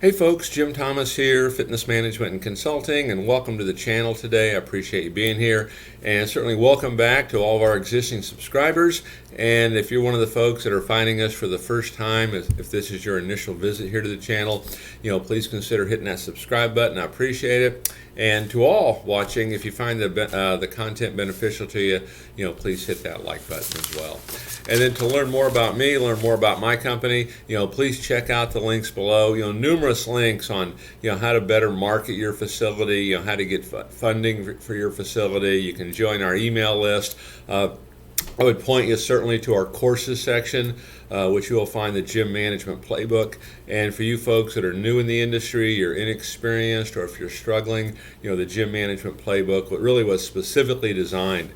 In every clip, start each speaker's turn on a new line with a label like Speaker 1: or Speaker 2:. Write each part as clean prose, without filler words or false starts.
Speaker 1: Hey folks, Jim Thomas here, Fitness Management and Consulting, and welcome to the channel today. I appreciate you being here, and certainly welcome back to all of our existing subscribers. And if you're one of the folks that are finding us for the first time, if this is your initial visit here to the channel, please consider hitting that subscribe button. I appreciate it. And to all watching, if you find the content beneficial to you, please hit that like button as well. And then to learn more about me, learn more about my company, please check out the links below. Numerous links on how to better market your facility, how to get funding for your facility. You can join our email list. I would point you certainly to our courses section, which you will find the Gym Management Playbook. And for you folks that are new in the industry, you're inexperienced, or if you're struggling, the Gym Management Playbook really was specifically designed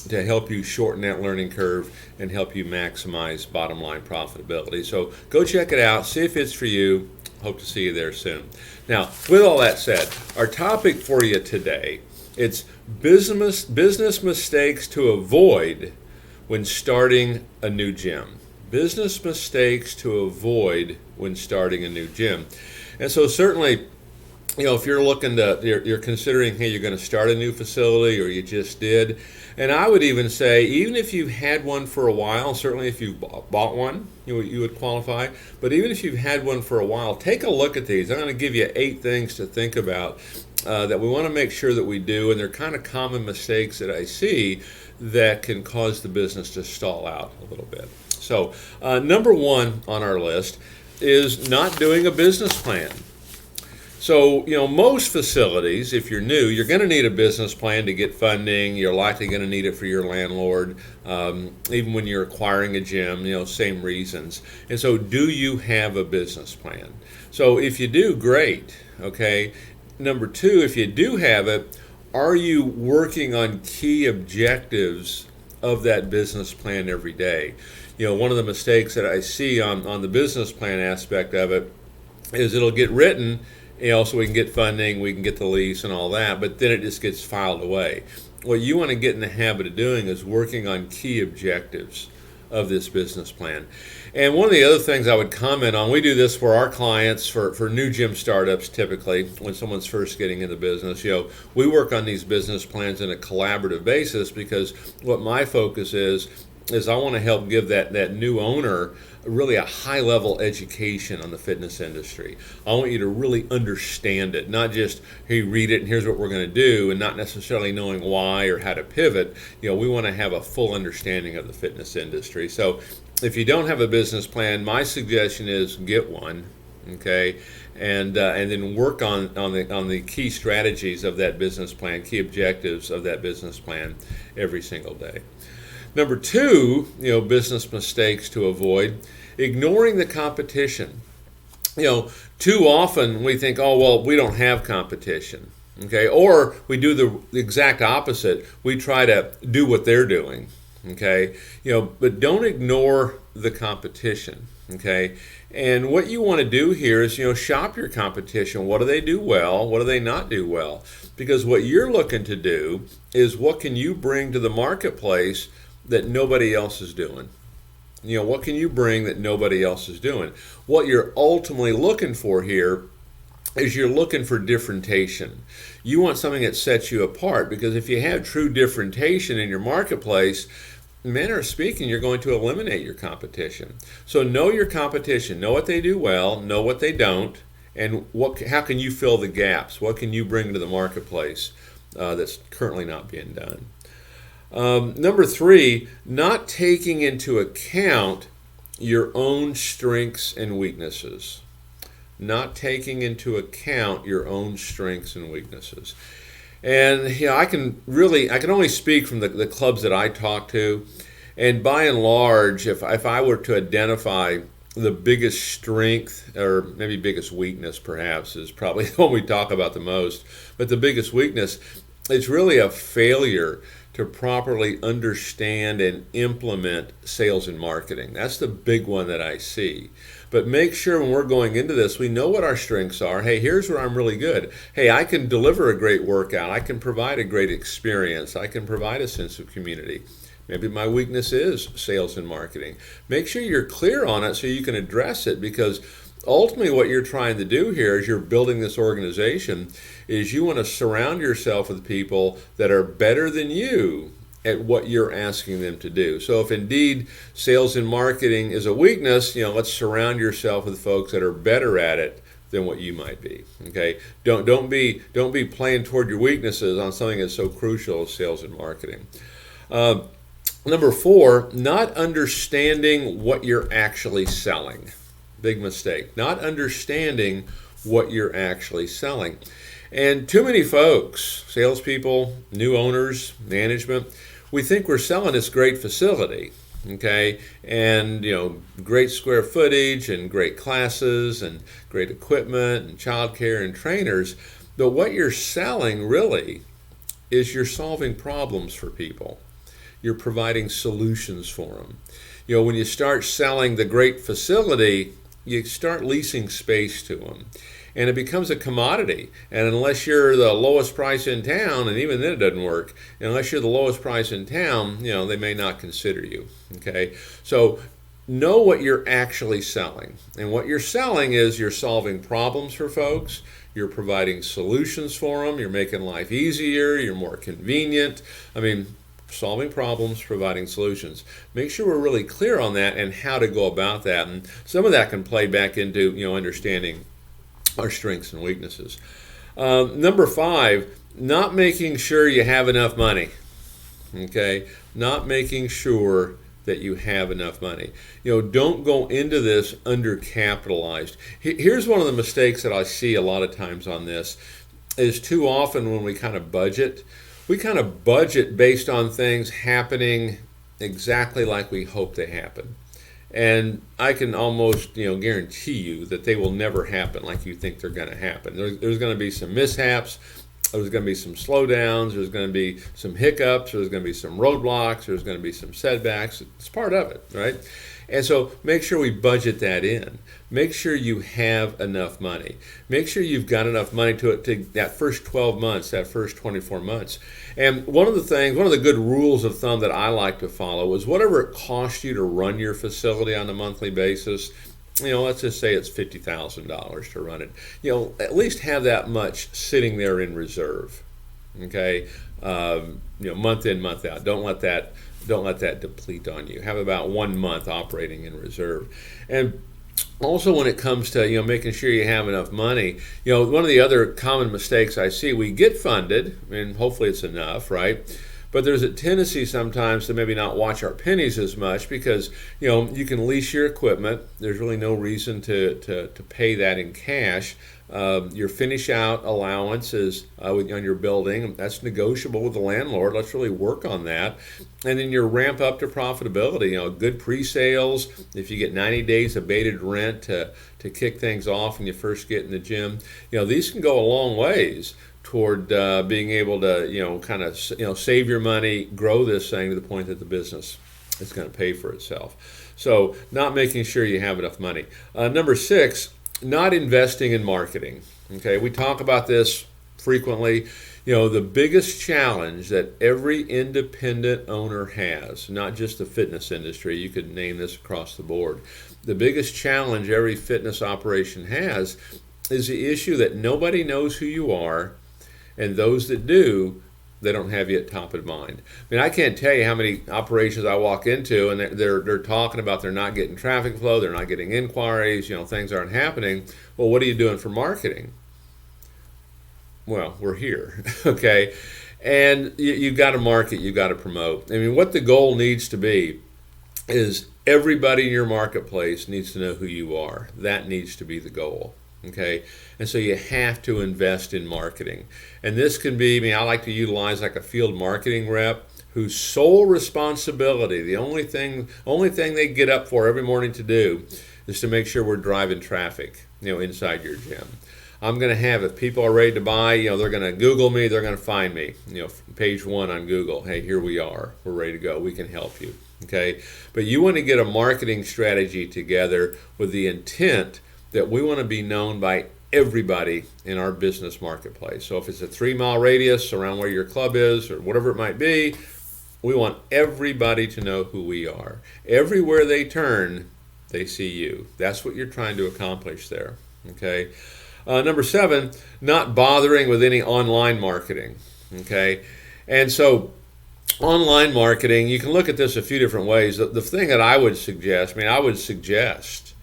Speaker 1: to help you shorten that learning curve and help you maximize bottom line profitability. So go check it out, see if it's for you. Hope to see you there soon. Now, with all that said, our topic for you today, it's business mistakes to avoid when starting a new gym. Business mistakes to avoid when starting a new gym. And so certainly, if you're you're considering, hey, you're going to start a new facility, or you just did, and I would even say, even if you've had one for a while, certainly if you've bought one, you would qualify, but even if you've had one for a while, take a look at these. I'm going to give you 8 things to think about that we want to make sure that we do, and they're kind of common mistakes that I see that can cause the business to stall out a little bit. So number 1 on our list is not doing a business plan. So, most facilities, if you're new, you're going to need a business plan to get funding. You're likely going to need it for your landlord. Even when you're acquiring a gym, same reasons. And so, do you have a business plan? So, if you do, great. Okay. Number 2, if you do have it, are you working on key objectives of that business plan every day? One of the mistakes that I see on the business plan aspect of it is it'll get written, so we can get funding, we can get the lease and all that, but then it just gets filed away. What you want to get in the habit of doing is working on key objectives of this business plan. And one of the other things I would comment on, we do this for our clients, for new gym startups typically, when someone's first getting in the business. We work on these business plans in a collaborative basis, because what my focus is I want to help give that new owner really a high-level education on the fitness industry. I want you to really understand it, not just, hey, read it and here's what we're going to do, and not necessarily knowing why or how to pivot. We want to have a full understanding of the fitness industry. So if you don't have a business plan, my suggestion is get one, okay, and then work on the key strategies of that business plan, key objectives of that business plan every single day. Number 2, business mistakes to avoid, ignoring the competition. Too often we think, oh, well, we don't have competition, okay? Or we do the exact opposite. We try to do what they're doing, okay? But don't ignore the competition, okay? And what you want to do here is, shop your competition. What do they do well? What do they not do well? Because what you're looking to do is, what can you bring to the marketplace that nobody else is doing? What can you bring that nobody else is doing? What you're ultimately looking for here is you're looking for differentiation. You want something that sets you apart, because if you have true differentiation in your marketplace, manner of speaking, you're going to eliminate your competition. So know your competition, know what they do well, know what they don't, and how can you fill the gaps? What can you bring to the marketplace that's currently not being done? Number 3, not taking into account your own strengths and weaknesses. Not taking into account your own strengths and weaknesses. And I can only speak from the clubs that I talk to, and by and large, if I were to identify the biggest strength, or maybe biggest weakness perhaps, is probably the one we talk about the most, but the biggest weakness, it's really a failure to properly understand and implement sales and marketing. That's the big one that I see. But make sure when we're going into this, we know what our strengths are. Hey, here's where I'm really good. Hey, I can deliver a great workout. I can provide a great experience. I can provide a sense of community. Maybe my weakness is sales and marketing. Make sure you're clear on it so you can address it, because ultimately what you're trying to do here as you're building this organization is you want to surround yourself with people that are better than you at what you're asking them to do. So if indeed sales and marketing is a weakness, let's surround yourself with folks that are better at it than what you might be. Okay, don't be playing toward your weaknesses on something that's so crucial as sales and marketing. Number 4, not understanding what you're actually selling. Big mistake. Not understanding what you're actually selling. And too many folks, salespeople, new owners, management, we think we're selling this great facility, okay, and great square footage and great classes and great equipment and childcare and trainers. But what you're selling really is you're solving problems for people. You're providing solutions for them. When you start selling the great facility, you start leasing space to them. And it becomes a commodity. And unless you're the lowest price in town, and even then it doesn't work, unless you're the lowest price in town, they may not consider you. Okay? So know what you're actually selling. And what you're selling is you're solving problems for folks, you're providing solutions for them, you're making life easier, you're more convenient. Solving problems, providing solutions. Make sure we're really clear on that and how to go about that. And some of that can play back into understanding our strengths and weaknesses. Number 5, not making sure you have enough money. Okay, not making sure that you have enough money. Don't go into this undercapitalized. Here's one of the mistakes that I see a lot of times on this is too often when we kind of budget, we kind of budget based on things happening exactly like we hope they happen. And I can almost guarantee you that they will never happen like you think they're going to happen. There's going to be some mishaps. There's going to be some slowdowns. There's going to be some hiccups. There's going to be some roadblocks. There's going to be some setbacks. It's part of it, right? And so make sure we budget that in. Make sure you have enough money. Make sure you've got enough money to that first 12 months, that first 24 months. And one of the good rules of thumb that I like to follow is whatever it costs you to run your facility on a monthly basis, let's just say it's $50,000 to run it. At least have that much sitting there in reserve. Okay, month in, month out. Don't let that deplete on you. Have about 1 month operating in reserve. And also when it comes to making sure you have enough money, one of the other common mistakes I see, we get funded, and hopefully it's enough, right? But there's a tendency sometimes to maybe not watch our pennies as much because you can lease your equipment. There's really no reason to pay that in cash. Your finish out allowance is on your building. That's negotiable with the landlord. Let's really work on that. And then your ramp up to profitability. Good pre-sales. If you get 90 days abated rent to kick things off when you first get in the gym, these can go a long ways toward being able to save your money, grow this thing to the point that the business is going to pay for itself. So not making sure you have enough money. Number 6, not investing in marketing. Okay, we talk about this frequently. The biggest challenge that every independent owner has, not just the fitness industry, you could name this across the board. The biggest challenge every fitness operation has is the issue that nobody knows who you are, and those that do, they don't have you at top of mind. I can't tell you how many operations I walk into and they're talking about they're not getting traffic flow, they're not getting inquiries, things aren't happening. Well, what are you doing for marketing? Well, we're here, okay? And you've got to market, you've got to promote. What the goal needs to be is everybody in your marketplace needs to know who you are. That needs to be the goal. Okay, and so you have to invest in marketing, and this can be. I like to utilize like a field marketing rep whose sole responsibility, the only thing they get up for every morning to do, is to make sure we're driving traffic, inside your gym. I'm going to have, if people are ready to buy, they're going to Google me, they're going to find me, page 1 on Google. Hey, here we are, we're ready to go, we can help you. Okay, but you want to get a marketing strategy together with the intent that we want to be known by everybody in our business marketplace. So if it's a 3-mile radius around where your club is or whatever it might be, we want everybody to know who we are. Everywhere they turn, they see you. That's what you're trying to accomplish there. Okay. Number 7, not bothering with any online marketing. Okay. And so online marketing, you can look at this a few different ways. The thing that I would suggest,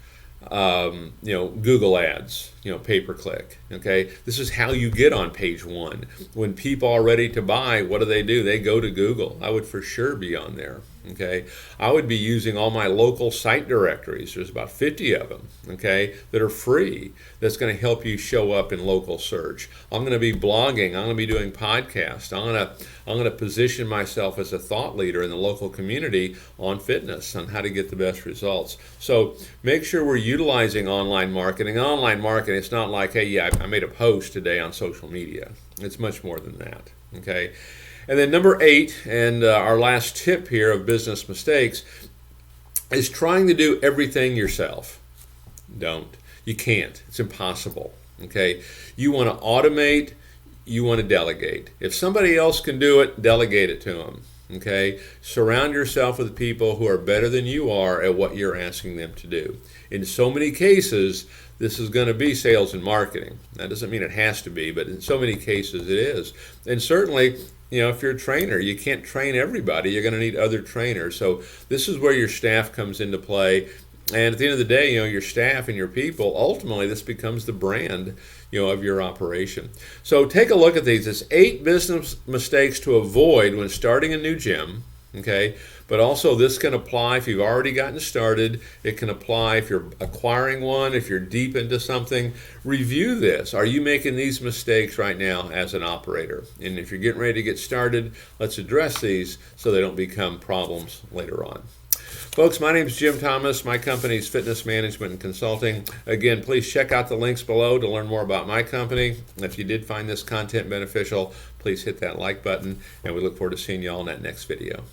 Speaker 1: Google ads, pay-per-click. Okay, this is how you get on page 1. When people are ready to buy, what do? They go to Google. I would for sure be on there. Okay, I would be using all my local site directories. There's about 50 of them, okay, that are free. That's going to help you show up in local search. I'm going to be blogging. I'm going to be doing podcasts. I'm going to position myself as a thought leader in the local community on fitness, on how to get the best results. So make sure we're utilizing online marketing. Online marketing, it's not like, hey, yeah, I made a post today on social media. It's much more than that. Okay. And then number 8, and our last tip here of business mistakes, is trying to do everything yourself. Don't. You can't. It's impossible. Okay. You want to automate. You want to delegate. If somebody else can do it, delegate it to them. Okay. Surround yourself with people who are better than you are at what you're asking them to do. In so many cases, this is going to be sales and marketing. That doesn't mean it has to be, but in so many cases it is. And certainly, if you're a trainer, you can't train everybody. You're going to need other trainers. So this is where your staff comes into play. And at the end of the day, your staff and your people, ultimately this becomes the brand, of your operation. So take a look at these. It's 8 business mistakes to avoid when starting a new gym. Okay, but also this can apply if you've already gotten started. It can apply if you're acquiring one, if you're deep into something. Review this. Are you making these mistakes right now as an operator? And if you're getting ready to get started, let's address these so they don't become problems later on. Folks, my name is Jim Thomas. My company is Fitness Management and Consulting. Again, please check out the links below to learn more about my company. If you did find this content beneficial, please hit that like button, and we look forward to seeing you all in that next video.